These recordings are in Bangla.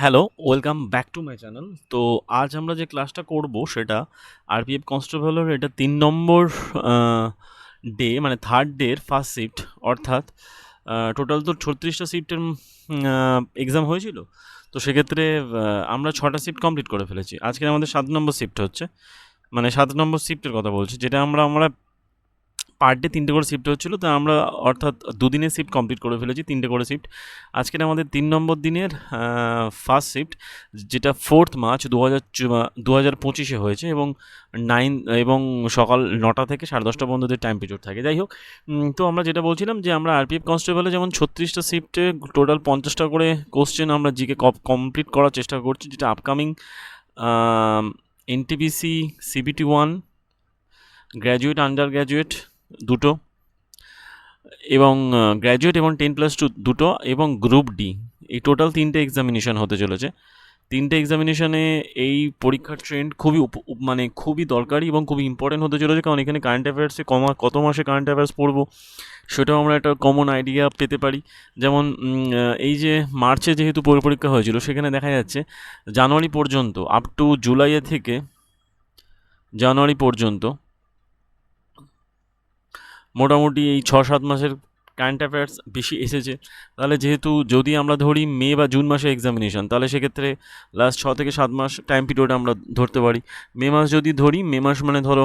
Hello, welcome back to my channel. তো আজ আমরা যে ক্লাসটা করব সেটা আরপিএফ কনস্টেবলের এটা ৩ নম্বর ডে মানে থার্ড ডের ফার্স্ট শিফট, অর্থাৎ টোটাল তো ৩৬টা শিফটের এক্সাম হয়েছিল। তো সেক্ষেত্রে আমরা ৬টা শিফট কমপ্লিট করে ফেলেছি। আজকে আমাদের ৭ নম্বর শিফট হচ্ছে, মানে ৭ নম্বর শিফটের কথা বলছি, যেটা আমরা পার ডে ৩টে করে শিফট হচ্ছিলো। তো আমরা অর্থাৎ দুদিনের শিফট কমপ্লিট করে ফেলেছি, ৩টে করে শিফট। আজকের আমাদের ৩ নম্বর দিনের ফার্স্ট শিফট, যেটা 4th মার্চ ২০২৫ হয়েছে এবং এবং সকাল ৯টা থেকে 10:30 পর্যন্ত টাইম পিরিয়ড থাকে। যাই হোক, তো আমরা যেটা বলছিলাম যে আমরা আরপিএফ কনস্টেবলে যেমন ৩৬টা শিফটে টোটাল 50টা করে কোশ্চেন আমরা জিকে কমপ্লিট করার চেষ্টা করছি, যেটা upcoming NTPC CBT 1, graduate, under graduate দুটো, এবং গ্র্যাজুয়েট এবং 10+2 দুটো, এবং গ্রুপ ডি, এই টোটাল 3টে এক্সামিনেশন হতে চলেছে। 3টে এক্সামিনেশনে এই পরীক্ষার ট্রেন্ড মানে খুবই দরকারি এবং খুবই ইম্পর্টেন্ট হতে চলেছে, কারণ এখানে কারেন্ট অ্যাফেয়ার্সে কত মাসে কারেন্ট অ্যাফেয়ার্স পড়বো সেটাও আমরা একটা কমন আইডিয়া পেতে পারি। যেমন এই যে মার্চে যেহেতু পরীক্ষা হয়েছিল, সেখানে দেখা যাচ্ছে জানুয়ারি পর্যন্ত, আপ টু জুলাইয়ের থেকে জানুয়ারি পর্যন্ত মোটামুটি এই ৬-৭ মাসের কারেন্ট অ্যাফেয়ার্স বেশি এসেছে। তাহলে যেহেতু যদি আমরা ধরি মে বা জুন মাসে এক্সামিনেশন, তাহলে সেক্ষেত্রে লাস্ট ৬ থেকে ৭ মাস টাইম পিরিয়ড আমরা ধরতে পারি। মে মাস যদি ধরি, মে মাস মানে ধরো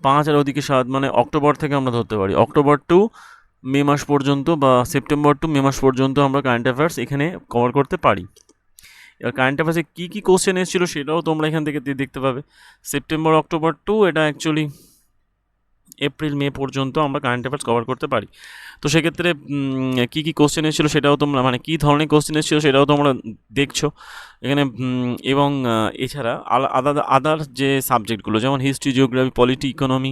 ৫ আর ওদিকে ৭, মানে অক্টোবর থেকে আমরা ধরতে পারি, অক্টোবর টু মে মাস পর্যন্ত বা সেপ্টেম্বর টু মে মাস পর্যন্ত আমরা কারেন্ট অ্যাফেয়ার্স এখানে কভার করতে পারি। এবার কারেন্ট অ্যাফেয়ার্সে কী কী কোশ্চেন এসেছিলো সেটাও তোমরা এখান থেকে দেখতে পাবে। সেপ্টেম্বর, অক্টোবর টু, এটা অ্যাকচুয়ালি এপ্রিল মে পর্যন্ত আমরা কারেন্ট অ্যাফেয়ার্স কভার করতে পারি। তো সেক্ষেত্রে কী কী কোশ্চেন এসেছিলো সেটাও তোমরা, মানে কী ধরনের কোশ্চেন এসেছিলো সেটাও তোমরা দেখছো এখানে। এবং এছাড়া আদার যে সাবজেক্টগুলো, যেমন হিস্ট্রি, জিওগ্রাফি, পলিটি, ইকোনমি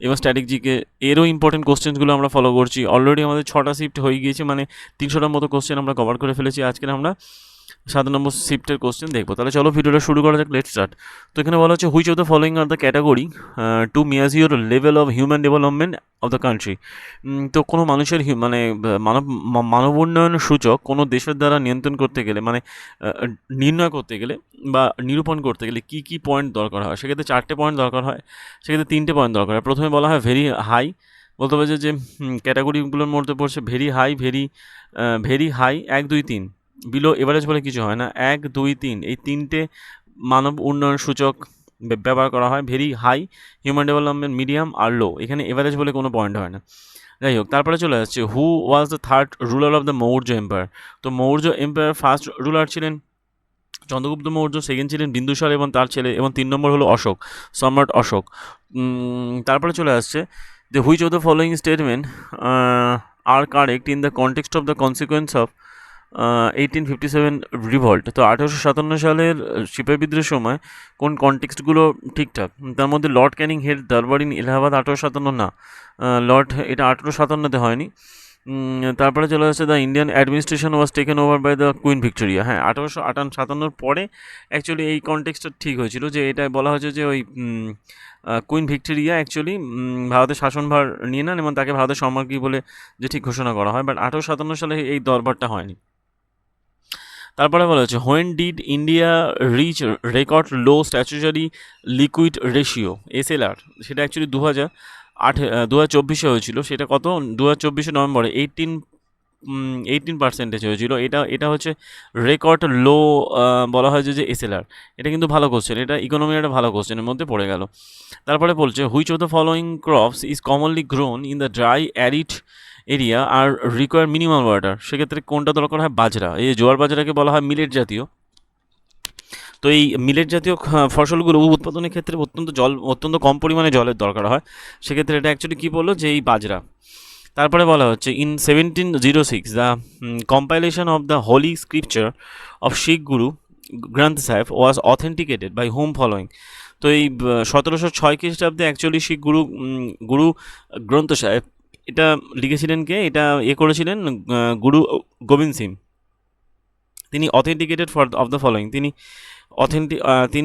এবং স্ট্র্যাটেজিকে, এরও ইম্পর্টেন্ট কোশ্চেনগুলো আমরা ফলো করছি। অলরেডি আমাদের 6টা শিফট হয়ে গিয়েছে, মানে 300টার মতো কোশ্চেন আমরা কভার করে ফেলেছি। আজকে আমরা 7 নম্বর শিফটের কোশ্চেন দেখবো। তাহলে চলো ভিডিওটা শুরু করা যাক, লেট স্টার্ট। তো এখানে বলা হচ্ছে, which of the following are the category to measure level of human development of the country. তো কোনো মানুষের মানে মানব উন্নয়ন সূচক কোনো দেশের দ্বারা নিয়ন্ত্রণ করতে গেলে, মানে নির্ণয় করতে গেলে বা নিরূপণ করতে গেলে কী কী পয়েন্ট দরকার হয়, সেক্ষেত্রে 4টে পয়েন্ট দরকার হয়, সেক্ষেত্রে 3টে পয়েন্ট দরকার হয়। প্রথমে বলা হয় ভেরি হাই, বলতে পারছে যে ক্যাটাগরিগুলোর মধ্যে পড়ছে very high, very high 1, 2, 3, below average বলে কিছু হয় না, 1, 2, 3 এই 3টে মানব উন্নয়ন সূচক ব্যবহার করা হয়। Very high, human development, medium আর লো, এখানে এভারেজ বলে কোনো পয়েন্ট হয় না। যাই হোক, তারপরে চলে আসছে who was the third ruler of the Maurya empire. তো মৌর্য এম্পায়ার ফার্স্ট রুলার ছিলেন চন্দ্রগুপ্ত মৌর্য, সেকেন্ড ছিলেন বিন্দুসার এবং তার ছেলে, এবং 3 নম্বর হলো অশোক, সম্রাট অশোক। তারপরে চলে আসছে যে which of the following statement are correct in the context of the consequence of 1857 revolt. তো 1857 সালের সিপাহি বিদ্রোহের সময় কোন কনটেক্সটগুলো ঠিকঠাক? তার মধ্যে Lord Canning held durbar in Allahabad 1857 না, এটা 1857তে হয়নি। তারপরে চলে আসছে the Indian administration was taken over by the Queen Victoria. হ্যাঁ, 1857 পরে অ্যাকচুয়ালি এই কনটেক্সটটা ঠিক হয়েছিল, যে এটা বলা হয়েছে যে ওই কুইন ভিক্টোরিয়া অ্যাকচুয়ালি ভারতের শাসনভার নিয়ে নেন এবং তাকে ভারতের সম্রাজ্ঞী বলে যে ঠিক ঘোষণা করা হয়, বাট 1857 সালে এই দরবারটা হয়নি। তারপরে বলা হচ্ছে when did India reach record low statutory liquid ratio, SLR, সেটা অ্যাকচুয়ালি 2024 হয়েছিল। সেটা কত? 2024 নভেম্বরে 18% হয়েছিল। এটা হচ্ছে রেকর্ড লো বলা হয় যে এসএলআর। এটা কিন্তু ভালো কোশ্চেন, এটা ইকোনমির একটা ভালো কোশ্চেনের মধ্যে পড়ে গেল। তারপরে বলছে which of the following crops is commonly grown in the dry arid area আর রিকোয়ার মিনিমাম ওয়াটার। সেক্ষেত্রে কোনটা দরকার হয়? বাজরা। এই জোয়ার বাজরাকে বলা হয় মিলেট জাতীয়। তো এই মিলেট জাতীয় ফসলগুলো উৎপাদনের ক্ষেত্রে অত্যন্ত কম পরিমাণে জলের দরকার হয়। সেক্ষেত্রে এটা অ্যাকচুয়ালি কী বললো, যে এই বাজরা। তারপরে বলা হচ্ছে in 1706 the compilation of the holy scripture of Sikh Guru Granth Sahib was authenticated by whom following. তো এই 1706 খ্রিস্টাব্দে অ্যাকচুয়ালি শিখ গুরু গ্রন্থ সাহেব এটা লিখেছিলেন কে? এটা করেছিলেন গুরু গোবিন্দ সিং। তিনি অথেন্টিকেটেড অফ দ্য ফলোয়িং, তিনি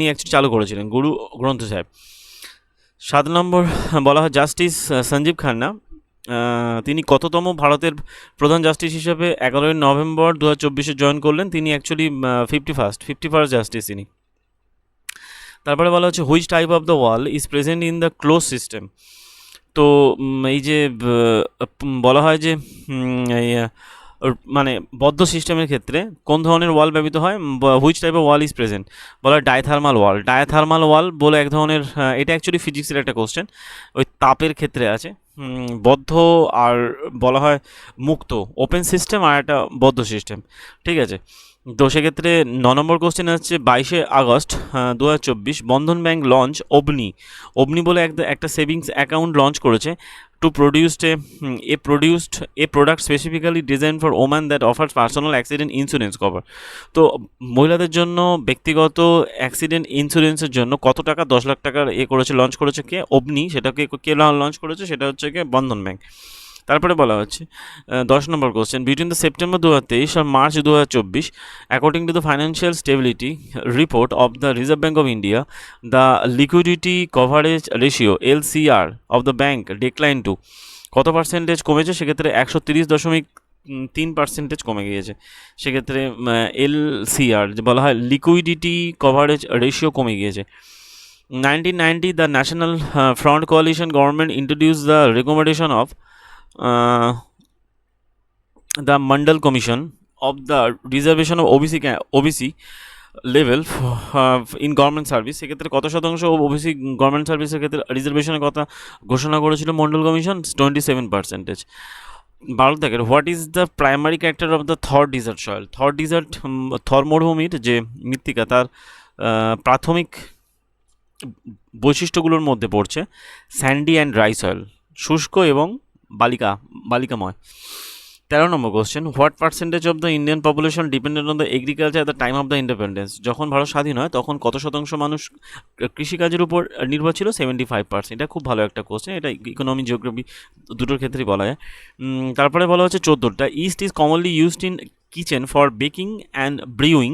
অ্যাকচুয়ালি চালু করেছিলেন গুরু গ্রন্থ সাহেব। 7 নম্বর বলা হয় জাস্টিস সঞ্জীব খান্না তিনি কততম ভারতের প্রধান জাস্টিস হিসেবে 11 নভেম্বর 2024 জয়েন করলেন? তিনি অ্যাকচুয়ালি 51st জাস্টিস তিনি। তারপরে বলা হচ্ছে which type of the wall is present in the close system. তো এই যে বলা হয় যে এই মানে বদ্ধ সিস্টেমের ক্ষেত্রে কোন ধরনের ওয়াল ব্যবহৃত হয়, which type of wall is present, বলা হয় ডায়াথার্মাল ওয়াল। ডায়াথার্মাল ওয়াল বলে এক ধরনের, এটা অ্যাকচুয়ালি ফিজিক্সের একটা কোশ্চেন, ওই তাপের ক্ষেত্রে আছে। বদ্ধ আর বলা হয় মুক্ত, ওপেন সিস্টেম আর একটা বদ্ধ সিস্টেম, ঠিক আছে। তো সেক্ষেত্রে 9 নম্বর কোশ্চেন হচ্ছে 22 August 2024 Bandhan bank launch Avni বলে একটা সেভিংস অ্যাকাউন্ট লঞ্চ করেছে to a product specifically design for woman that offers personal accident insurance cover. তো মহিলাদের জন্য ব্যক্তিগত অ্যাক্সিডেন্ট ইন্স্যুরেন্সের জন্য কত টাকা, 10 লাখ টাকার লঞ্চ করেছে কে? অবনি। সেটাকে কে লঞ্চ করেছে? সেটা হচ্ছে কে? বন্ধন ব্যাংক। তারপরে বলা হচ্ছে 10 নম্বর কোশ্চেন বিটুইন দ্য সেপ্টেম্বর 2023 আর March 2024 according to the financial stability report of the Reserve Bank of India the liquidity coverage ratio LCR of the bank decline to কত পার্সেন্টেজ কমেছে? সেক্ষেত্রে 130.3% কমে গিয়েছে। সেক্ষেত্রে LCR যে বলা হয় লিকুইডিটি কভারেজ রেশিও কমে গিয়েছে। 1990 the National Front Coalition government introduced the recommendation of the Mandal Commission of the reservation of OBC level in government service. সেক্ষেত্রে কত শতাংশ ওবিসি গভর্নমেন্ট সার্ভিসের ক্ষেত্রে রিজার্ভেশনের কথা ঘোষণা করেছিল মন্ডল কমিশন? 27%। 12 থেকে what is the primary character of the Thar desert soil? Thar মরুভূমির যে মৃত্তিকা তার প্রাথমিক বৈশিষ্ট্যগুলোর মধ্যে পড়ছে স্যান্ডি অ্যান্ড ড্রাই সয়েল, শুষ্ক এবং বালিকাময়। 13 নম্বর question what percentage of the Indian population dependent on the agriculture at the time of the independence? যখন ভারত স্বাধীন হয় তখন কত শতাংশ মানুষ কৃষিকাজের উপর নির্ভর ছিল? 75%। এটা খুব ভালো একটা কোশ্চেন, এটা ইকোনমি জিওগ্রাফি দুটোর ক্ষেত্রেই বলা যায়। তারপরে বলা হচ্ছে 14টা yeast is commonly used in kitchen for baking and brewing,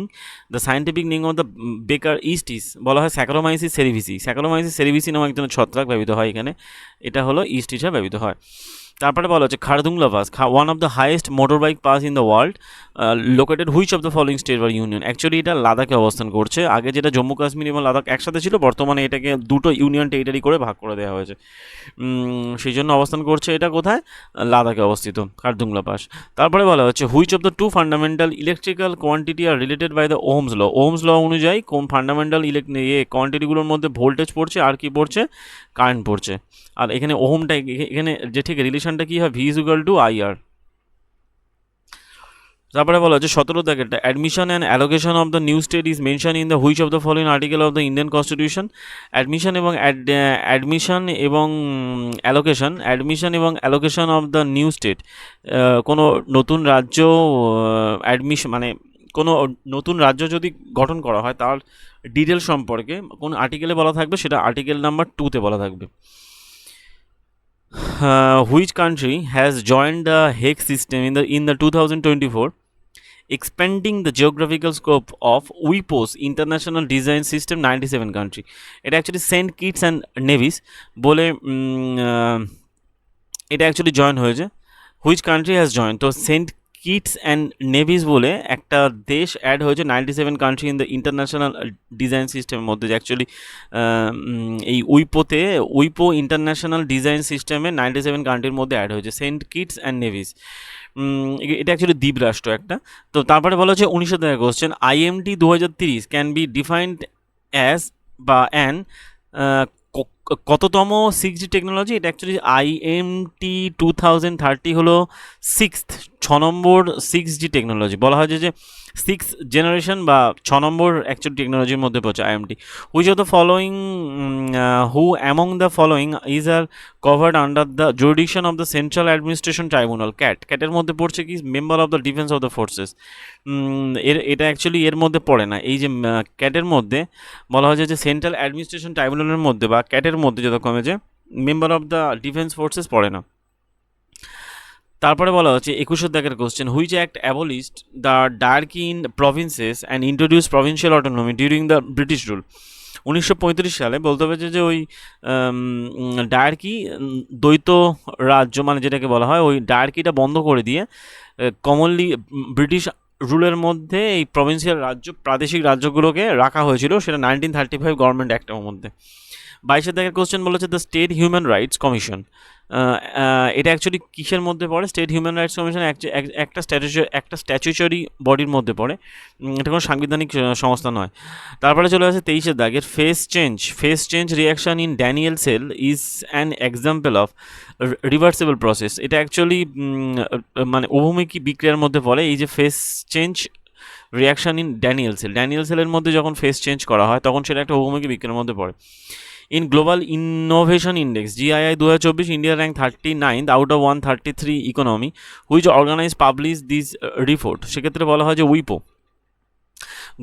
the scientific name of the baker yeast is, বলা হয় স্যাকারোমাইসিস সেরিভিসি নামক একজনের ছত্রাক ব্যবহৃত হয় এখানে, এটা হলো ইস্ট হিসাবে ব্যবহৃত হয়। তারপরে বলা হচ্ছে Khardungla pass, one of the highest motor bike pass in the world, located which of the following state বা ইউনিয়ন? অ্যাকচুয়ালি এটা লাদাখে অবস্থান করছে। আগে যেটা জম্মু কাশ্মীর এবং লাদাখ একসাথে ছিল, বর্তমানে এটাকে দুটো ইউনিয়ন টেরিটরি করে ভাগ করে দেওয়া হয়েছে। সেই জন্য অবস্থান করছে এটা কোথায়? লাদাখে অবস্থিত খারদুংলা পাস। তারপরে বলা হচ্ছে which of the two fundamental electrical quantity are related by the Ohm's law অনুযায়ী কোন ফান্ডামেন্টাল কোয়ান্টিটিগুলোর মধ্যে ভোল্টেজ পড়ছে আর কি পড়ছে? কারেন্ট পড়ছে। আর এখানে ওহমটা এখানে যে ঠিক রিলেশনটা কী হয়? V=IR। তারপরে বলা হচ্ছে 17 দেখেটা admission and allocation of the new state is mention in the which of the following article of the Indian constitution? Admission এবং allocation of the new state, কোনো নতুন রাজ্য মানে কোনো নতুন রাজ্য যদি গঠন করা হয় তার ডিটেল সম্পর্কে কোন আর্টিকেলে বলা থাকবে? সেটা আর্টিকেল নাম্বার 2-তে বলা থাকবে। Which country has joined the Hague system in the 2024, expanding the geographical scope of WIPO's International Design System 97 country? এটা actually Saint Kitts and Nevis বলে এটা অ্যাকচুয়ালি জয়েন হয়েছে। Which country has join? তো সেন্ট কিটস অ্যান্ড নেভিস বলে একটা দেশ অ্যাড হয়েছে 97 country in the international design সিস্টেমের মধ্যে, যে অ্যাকচুয়ালি এই উইপো ইন্টারন্যাশনাল ডিজাইন সিস্টেমে 97 কান্ট্রির মধ্যে অ্যাড হয়েছে সেন্ট কিটস অ্যান্ড নেভিস। এটা অ্যাকচুয়ালি দ্বীপরাষ্ট্র একটা। তো তারপরে বলা হচ্ছে 19 থেকে question IMT 2030 can be defined as বা অ্যান কততম 6G টেকনোলজি? এটা অ্যাকচুয়ালি IMT 2030 হলো 6 নম্বর 6G টেকনোলজি। বলা হয় যে 6th জেনারেশন বা 6 নম্বর অ্যাকচুয়ালি টেকনোলজির মধ্যে পড়ছে IMT। Which of the following who among the following is are covered under the jurisdiction of the central administration tribunal? ক্যাটের মধ্যে পড়ছে কি? Member of the defence of the forces. এটা অ্যাকচুয়ালি এর মধ্যে পড়ে না। এই যে ক্যাটের মধ্যে বলা হয় যে সেন্ট্রাল অ্যাডমিনিস্ট্রেশন ট্রাইব্যুনালের মধ্যে বা ক্যাটের মধ্যে যতক্ষণে যে member of the defence forces পড়ে না। তারপরে বলা হচ্ছে 21 দাগের question which act abolished the dyarchy in provinces and introduce provincial autonomy during the British rule? 1935 সালে বলতে হবে যে ওই ডায়ার্কি দ্বৈত রাজ্য মানে যেটাকে বলা হয় ওই ডায়ার্কিটা বন্ধ করে দিয়ে কমনলি ব্রিটিশ রুলের মধ্যে এই প্রভিন্সিয়াল রাজ্য প্রাদেশিক রাজ্যগুলোকে রাখা হয়েছিল, সেটা 1935 গভর্নমেন্ট অ্যাক্টের মধ্যে। 22 দাগের কোশ্চেন বলেছে the state human rights commission. এটা অ্যাকচুয়ালি কিসের মধ্যে পড়ে? স্টেট হিউম্যান রাইটস কমিশন একটা স্ট্যাচুটরি বডির মধ্যে পড়ে, এটা কোনো সাংবিধানিক সংস্থা নয়। তারপরে চলে আসে 23 দাগের phase change reaction in Daniell cell is an example of reversible process. এটা অ্যাকচুয়ালি মানে অভূমিকী বিক্রিয়ার মধ্যে পড়ে এই যে phase change reaction in Daniell সেলের মধ্যে যখন ফেস চেঞ্জ করা হয় তখন সেটা একটা অভূমিকী বিক্রিয়ার মধ্যে পড়ে। In Global Innovation Index GII 2024, India ranked 39th out of 133 economy which organized publish this report. সেক্ষেত্রে বলা হয় যে উইপো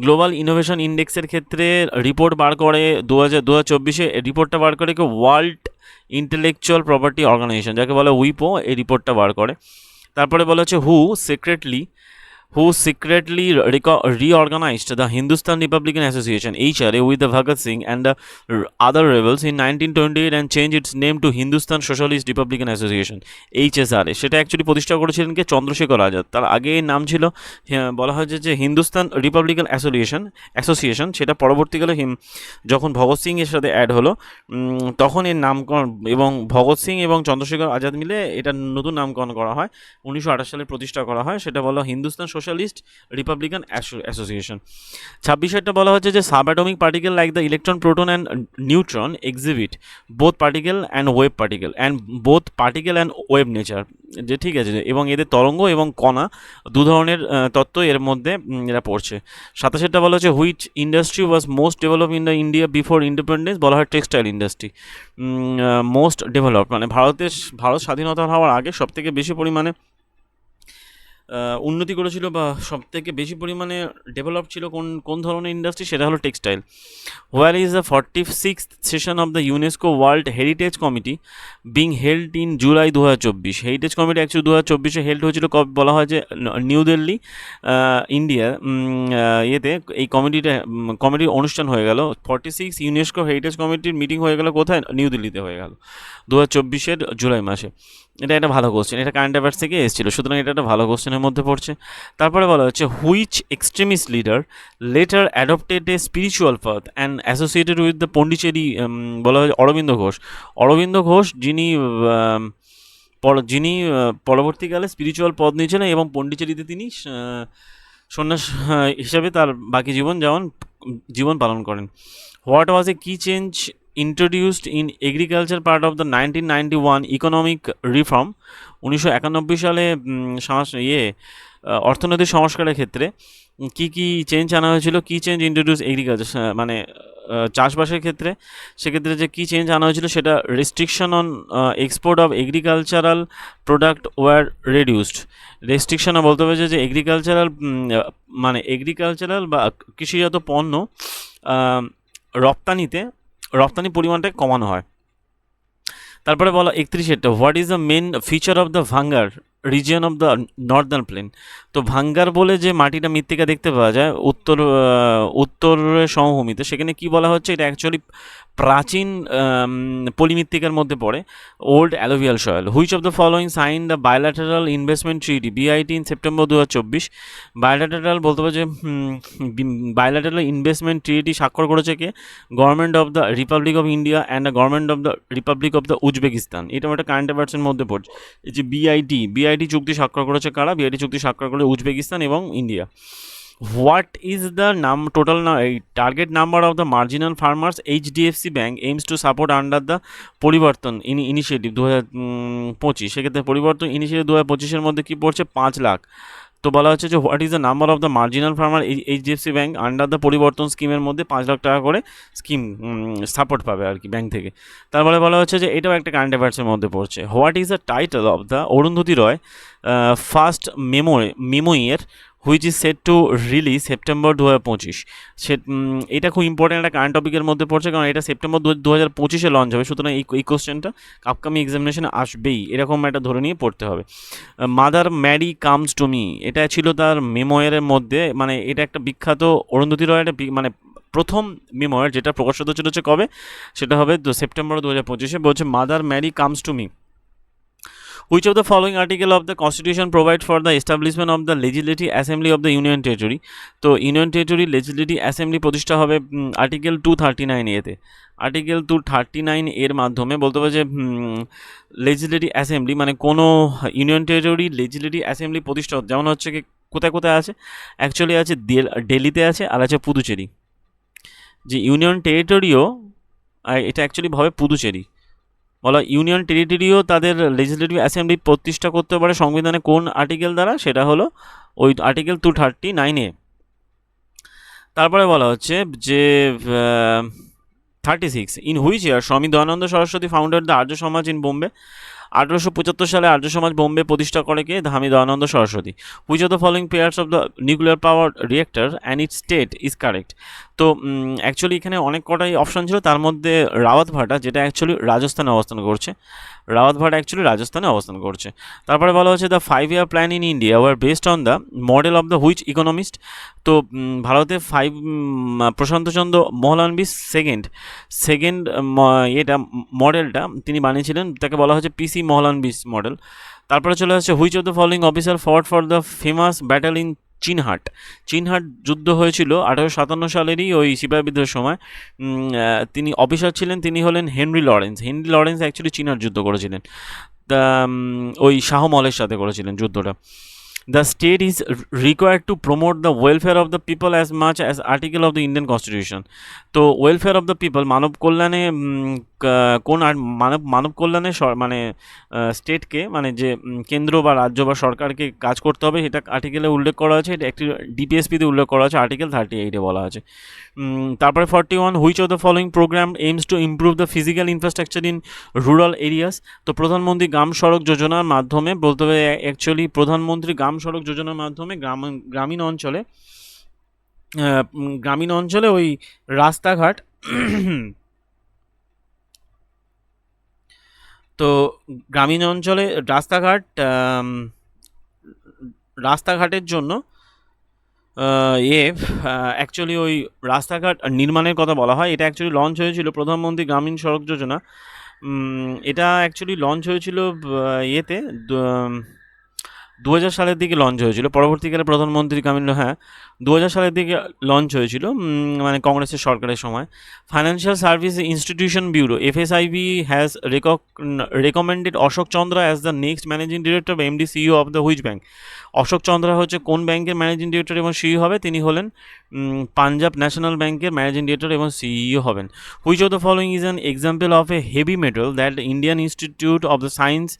গ্লোবাল ইনোভেশন ইন্ডেক্সের ক্ষেত্রে রিপোর্ট বার করে 2024 রিপোর্টটা বার করে কি ওয়ার্ল্ড ইন্টেলেকচুয়াল প্রপার্টি অর্গানাইজেশন, যাকে বলে উইপো, এই রিপোর্টটা বার করে। তারপরে বলা হচ্ছে who secretly reorganized the Hindustan Republican Association HRA with the Bhagat Singh and the other rebels in 1928 and changed its name to Hindustan Socialist Republican Association HSRA। সেটা অ্যাকচুয়ালি প্রতিষ্ঠা করেছিলেন কে? চন্দ্রশেখর আজাদ। তার আগে এর নাম ছিল বলা হয় যে হিন্দুস্তান রিপাবলিকান অ্যাসোসিয়েশন। সেটা পরবর্তীকালে যখন ভগৎ সিং এর সাথে অ্যাড হলো তখন এর নামকরণ এবং ভগৎ সিং এবং চন্দ্রশেখর আজাদ মিলে এটা নতুন নামকরণ করা হয়, 1928 সালে প্রতিষ্ঠা করা হয়। সেটা বলা হিন্দুস্তান সোশ্যালিস্ট রিপাবলিকান অ্যাসোসিয়েশন। 26 বলা হচ্ছে যে sub atomic particle like the electron, proton and neutron exhibit both particle and web nature, যে ঠিক আছে, এবং এদের তরঙ্গ এবং কণা দু ধরনের তত্ত্ব এর মধ্যে এরা পড়ছে। 27 বলা হচ্ছে which industry was most develop in the India before independence, বলা হয় টেক্সটাইল ইন্ডাস্ট্রি মোস্ট ডেভেলপ, মানে ভারত স্বাধীনতা হওয়ার আগে সবথেকে বেশি পরিমাণে উন্নতি করেছিল বা সবথেকে বেশি পরিমাণে ডেভেলপ ছিল কোন ধরনের ইন্ডাস্ট্রি, সেটা হলো textile. Where is the 46th session of the UNESCO world heritage committee being held in July 2024। Heritage committee actually 2024 held হয়েছিল, বলা হয় যে নিউ দিল্লি ইন্ডিয়া ইয়েতে এই কমিটির অনুষ্ঠান হয়ে গেল। 46 ইউনেস্কো হেরিটেজ কমিটির মিটিং হয়ে গেল কোথায়? নিউ দিল্লিতে হয়ে গেল 2024 জুলাই মাসে। এটা একটা ভালো কোশ্চেন, এটা কারেন্ট অ্যাফেয়ার্স থেকে এসেছিল, সুতরাং এটা একটা ভালো কোশ্চেনের মধ্যে পড়ছে। তারপরে বলা হচ্ছে which extremist leader letter adopted A spiritual path and associated with the Pondicherry, বলা হয় অরবিন্দ ঘোষ যিনি পরবর্তীকালে স্পিরিচুয়াল পদ নিয়েছিলেন এবং পন্ডিচেরিতে তিনি সন্ন্যাস হিসাবে তার বাকি জীবন পালন করেন। হোয়াট ওয়াজ এ কি change introduced in agriculture part of the 1991 economic reform? 1991 সালে অর্থনৈতিক সংস্কারের ক্ষেত্রে কি চেঞ্জ আনা হয়েছিল? কি চেঞ্জ ইন্ট্রোডিউস এগ্রিকালচার মানে চাষবাসের ক্ষেত্রে, সেক্ষেত্রে যে কী চেঞ্জ আনা হয়েছিল সেটা restriction on export of agricultural product were reduced. রেস্ট্রিকশনে বলতে হবে যে এগ্রিকালচারাল বা কৃষিজাত পণ্য রপ্তানি পরিমাণটাকে কমানো হয়। তারপরে বলা 31 what is the main feature of the Bhangar region of the northern plain? তো ভাঙ্গার বলে যে মাটিটা মৃত্তিকা দেখতে পাওয়া যায় উত্তরের সমভূমিতে, সেখানে কি বলা হচ্ছে? এটা অ্যাকচুয়ালি প্রাচীন পলিমৃত্তিকার মধ্যে পড়ে, old alluvial soil. Which of the following sign the bilateral investment treaty BIT in September 2024? Bilateral বলতে হবে যে বায়োল্যাটারাল ইনভেস্টমেন্ট ট্রিটি স্বাক্ষর করেছে কে? Government of the republic of India and the government of the republic of the Uzbekistan. এটা একটা কারেন্ট অ্যাফেয়ার্সের মধ্যে পড়ছে। এই যে BIT চুক্তি স্বাক্ষর করেছে কারা? BIT চুক্তি স্বাক্ষর করে উজবেকিস্তান এবং India. What is the total target number of the marginal farmers HDFC bank aims to support under the পরিবর্তন ইনিশিয়েটিভ 2025? সেক্ষেত্রে পরিবর্তন ইনিশিয়েটিভ 2025-এর মধ্যে কী পড়ছে? 5 লাখ। তো বলা হচ্ছে যে what is the number of the marginal farmer HDFC bank under the পরিবর্তন স্কিমের মধ্যে 5 লাখ টাকা করে স্কিম সাপোর্ট পাবে আর কি ব্যাঙ্ক থেকে। তারপরে বলা হচ্ছে যে এটাও একটা কারেন্ট অ্যাফেয়ার্সের মধ্যে পড়ছে। What is the title of the Arundhati Roy first memoir which is set to release September 2025? এটা খুব ইম্পর্টেন্ট একটা কারেন্ট টপিকের মধ্যে পড়ছে, কারণ এটা সেপ্টেম্বর 2025-এ লঞ্চ হবে, সুতরাং এই কোশ্চেনটা আপকামিং এক্সামিনেশনে আসবেই, এরকম একটা ধরে নিয়ে পড়তে হবে। Mother Mary comes to me, এটা ছিল তার মেমোয়ারের মধ্যে, মানে এটা একটা বিখ্যাত অরুন্ধতী রয় একটা মানে প্রথম মেমোয়ার যেটা প্রকাশিত হচ্ছে কবে, সেটা হবে সেপ্টেম্বর 2025-এ। বলছে Mother Mary comes to me, which of the following article of the constitution provide for the establishment of the legislative assembly of the union territory? তো ইউনিয়ন টেরিটরি legislative assembly প্রতিষ্ঠা হবে আর্টিকেল 239 এতে। আর্টিকেল 239 এর মাধ্যমে বলতে হবে যে legislative assembly মানে কোনো ইউনিয়ন টেরিটরি legislative assembly প্রতিষ্ঠা হচ্ছে, যেমন হচ্ছে কি কোথায় কোথায় আছে, অ্যাকচুয়ালি আছে দিল্লিতে আছে, আর আছে পুদুচেরি। যে ইউনিয়ন টেরিটরিও এটা অ্যাকচুয়ালি ভাবে পুদুচেরি বলা, ইউনিয়ন টেরিটরিও তাদের লেজিসলেটিভ অ্যাসেম্বলি প্রতিষ্ঠা করতে পারে সংবিধানে কোন আর্টিকেল দ্বারা, সেটা হলো ওই আর্টিকেল 239-এ। তারপরে বলা হচ্ছে যে 36, ইন হুইচ ইয়ার স্বামী দয়ানন্দ সরস্বতী ফাউন্ডেড দ্য আর্য সমাজ ইন বোম্বে? 1875 সালে আর্য সমাজ বোম্বে প্রতিষ্ঠা করে কে? Swami Dayanand Saraswati. Which of the following pairs of the nuclear power reactor and its state is correct? তো অ্যাকচুয়ালি এখানে অনেক কটাই অপশান ছিল, তার মধ্যে রাওয়াতভাটা, যেটা অ্যাকচুয়ালি রাজস্থানে অবস্থান করছে, রাওয়াতভাট অ্যাকচুয়ালি রাজস্থানে অবস্থান করছে। তারপরে বলা হচ্ছে the 5-year plan in India were based on the model of the which economist? তো ভারতে প্রশান্তচন্দ্র মহলানবিশ সেকেন্ড এটা মডেলটা তিনি বানিয়েছিলেন, তাকে বলা হচ্ছে পিসি মহলানবিশ মডেল। তারপরে চলে আসছে which of the following officer fought for the famous battle in Chinhat? Chinhat যুদ্ধ হয়েছিল 1857 সালেরই ওই সিপাহি বিদ্রোহের সময়। তিনি অফিসার ছিলেন, তিনি হলেন Henry Lawrence. Henry Lawrence actually Chinhat যুদ্ধ করেছিলেন, ওই শাহ মলের সাথে করেছিলেন যুদ্ধটা। The state is required to promote the welfare of the people as much as article of the Indian Constitution. তো ওয়েলফেয়ার অফ দ্য পিপল, মানব কল্যাণে কোন মানব কল্যাণে মানে স্টেটকে মানে যে কেন্দ্র বা রাজ্য বা সরকারকে কাজ করতে হবে, সেটা আর্টিকেলে উল্লেখ করা আছে। এটা একটি ডিপিএসপিতে উল্লেখ করা আছে, আর্টিকেল 38-এ বলা আছে। তারপরে 41, which of the following program aims to improve the physical infrastructure in rural areas? তো প্রধানমন্ত্রী গ্রাম সড়ক যোজনার মাধ্যমে বলতে হবে, অ্যাকচুয়ালি প্রধানমন্ত্রী গ্রাম সড়ক যোজনার মাধ্যমে গ্রামীণ অঞ্চলে ওই রাস্তাঘাট তো গ্রামীণ অঞ্চলে রাস্তাঘাটের জন্য অ্যাকচুয়ালি ওই রাস্তাঘাট নির্মাণের কথা বলা হয়। এটা অ্যাকচুয়ালি লঞ্চ হয়েছিল প্রধানমন্ত্রী গ্রামীণ সড়ক যোজনা। এটা অ্যাকচুয়ালি লঞ্চ হয়েছিল 2000 সালের দিকে লঞ্চ হয়েছিল। পরবর্তীকালে প্রধানমন্ত্রী গ্রামীণ 2000 সালের দিকে লঞ্চ হয়েছিল, মানে কংগ্রেসের সরকারের সময়। Financial service institution bureau FSIB has recommended Ashok Chandra as the next managing director বা MD CEO of the which bank? Ashok Chandra হচ্ছে কোন ব্যাংকের ম্যানেজিং ডিরেক্টর এবং সিইও হবে? তিনি হলেন পাঞ্জাব ন্যাশনাল ব্যাংকের ম্যানেজিং ডিরেক্টর এবং সিইও হবেন। Which of the following is an example of a heavy metal that Indian Institute of the science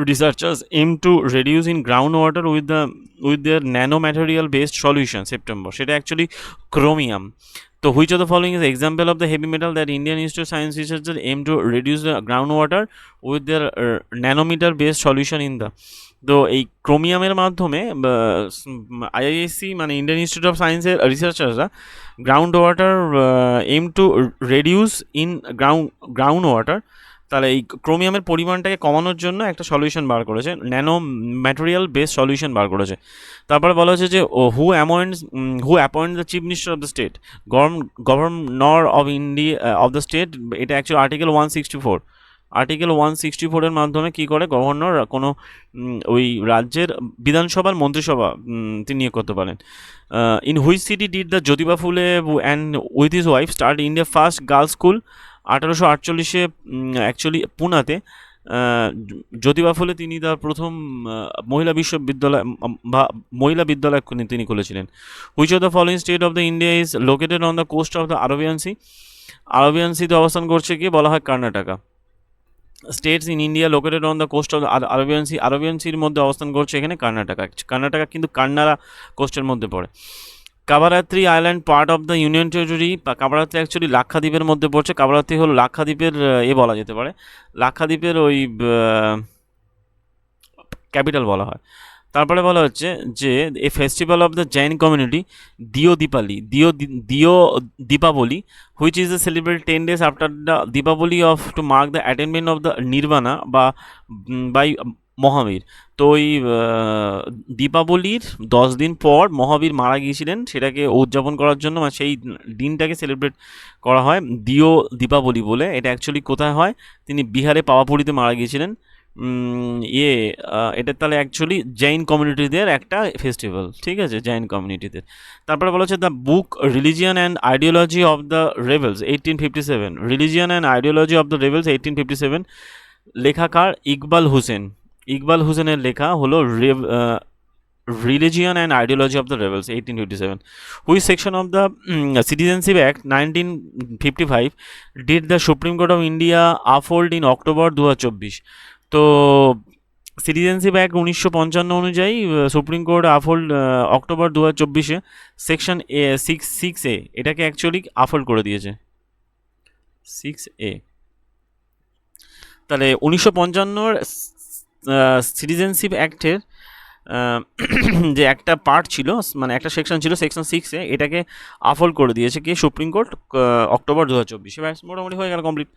researchers aim to reduce in groundwater with their nanomaterial based solution? September, সেটা অ্যাকচুয়ালি ক্রোমিয়াম। তো which of the following is example of the heavy metal that Indian Institute of Science researcher aim to reduce the ground water with their nanometer based solution in the? তো এই ক্রোমিয়ামের মাধ্যমে আইআইএসসি মানে ইন্ডিয়ান ইনস্টিটিউট অফ সায়েন্সের রিসার্চাররা ground water aim to reduce in ground water, তাহলে এই ক্রোমিয়ামের পরিমাণটাকে কমানোর জন্য একটা সলিউশন বার করেছে, ন্যানো ম্যাটেরিয়াল বেসড সলিউশন বার করেছে। তারপরে বলা হচ্ছে যে who appoint the chief minister of the state? Governor of India of the state. এটা অ্যাকচুয়ালি আর্টিকেল 164। আর্টিকেল 164-এর মাধ্যমে কী করে গভর্নর কোনো ওই রাজ্যের বিধানসভার মন্ত্রিসভা তিনি নিয়োগ করতে পারেন। In which city did the Jyotiba Phule and with his wife start India first girls school? 1848-এ অ্যাকচুয়ালি পুনাতে জ্যোতিবা ফুলে তিনি তার প্রথম মহিলা বিশ্ববিদ্যালয় বা মহিলা বিদ্যালয় তিনি খুলেছিলেন। Which of the following state of the India is located on the coast of the Arabian sea? Arabian সিতে অবস্থান করছে কি বলা হয় Karnataka. States in India located on the coast of the Arabian সির মধ্যে অবস্থান করছে এখানে কর্ণাটকা কিন্তু কান্নাড়া কোস্টের মধ্যে পড়ে। Kavaratti island part of the union territory বা কাবারাত্রি অ্যাকচুয়ালি লাক্ষাদ্বীপের মধ্যে পড়ছে। কাবারাত্রি হলো লাক্ষাদ্বীপের বলা যেতে পারে, লাক্ষাদ্বীপের ওই ক্যাপিটাল বলা হয়। তারপরে বলা হচ্ছে যে a festival of the Jain community দিও Deepavali which is the celebrate 10 days after the Deepavali of to mark the attainment of the nirvana বা বাই মহাবীর। তো ওই দীপাবলির 10 দিন পর মহাবীর মারা গিয়েছিলেন, সেটাকে উদযাপন করার জন্য মানে সেই দিনটাকে সেলিব্রেট করা হয় দীপাবলি বলে। এটা অ্যাকচুয়ালি কোথায় হয়, তিনি বিহারে পাওয়াপুরিতে মারা গিয়েছিলেন। এটা তাহলে অ্যাকচুয়ালি জৈন কমিউনিটিদের একটা ফেস্টিভ্যাল, ঠিক আছে, জৈন কমিউনিটিদের। তারপরে বলা হচ্ছে the book religion and ideology of the rebels 1857, religion and ideology of the rebels 1857, লেখাকার ইকবাল হোসেন। ইকবাল হোসেনের লেখা হলো religion and ideology of the rebels 1857, which section of the citizenship act 1955 did the supreme court of India uphold in October 2024। তো সিটিজেনশিপ অ্যাক্ট 1955 অনুযায়ী সুপ্রিম কোর্ট আপহোল্ড অক্টোবর 2024-এ সেকশন সিক্স এ এটাকে অ্যাকচুয়ালি আপহোল্ড করে দিয়েছে, 6A। তাহলে 1955-র সিটিজেনশিপ অ্যাক্টের যে একটা পার্ট ছিল, মানে একটা সেকশন ছিল, সেকশন 6A, এটাকে আপহোল্ড করে দিয়েছে কি সুপ্রিম কোর্ট অক্টোবর 2024-এ। ব্যাস, মোটামুটি হয়ে গেল কমপ্লিট।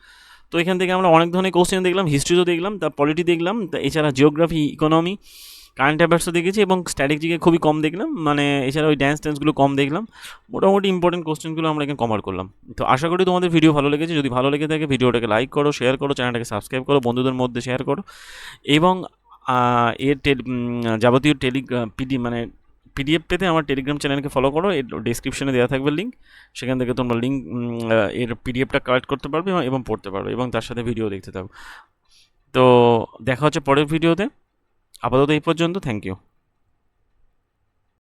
তো এখান থেকে আমরা অনেক ধরনের কোশ্চেন দেখলাম, হিস্ট্রিও দেখলাম, তার পলিটি দেখলাম, এছাড়া জিওগ্রাফি, ইকোনমি, কারেন্ট অ্যাফেয়ার্সও দেখেছি, এবং স্ট্র্যাটেজিকে খুবই কম দেখলাম, মানে এছাড়া ওই ট্যান্সগুলো কম দেখলাম। মোটামুটি ইম্পর্টেন্ট কোশ্চেনগুলো আমরা এখানে কভার করলাম। তো আশা করি তোমাদের ভিডিও ভালো লেগেছে। যদি ভালো লেগে থাকে ভিডিওটাকে লাইক করো, শেয়ার করো, চ্যানেলটাকে সাবস্ক্রাইব করো, বন্ধুদের মধ্যে শেয়ার করো, এবং এর যাবতীয় পিডিএফ পেতে আমার টেলিগ্রাম চ্যানেলকে ফলো করো, এর ডিসক্রিপশনে দেওয়া থাকবে লিঙ্ক, সেখান থেকে তোমরা এর পিডিএফটা কালেক্ট করতে পারবে এবং পড়তে পারবে, এবং তার সাথে ভিডিও দেখতে থাকো। তো দেখা হচ্ছে পরের ভিডিওতে, আপাতত এই পর্যন্ত, থ্যাংক ইউ।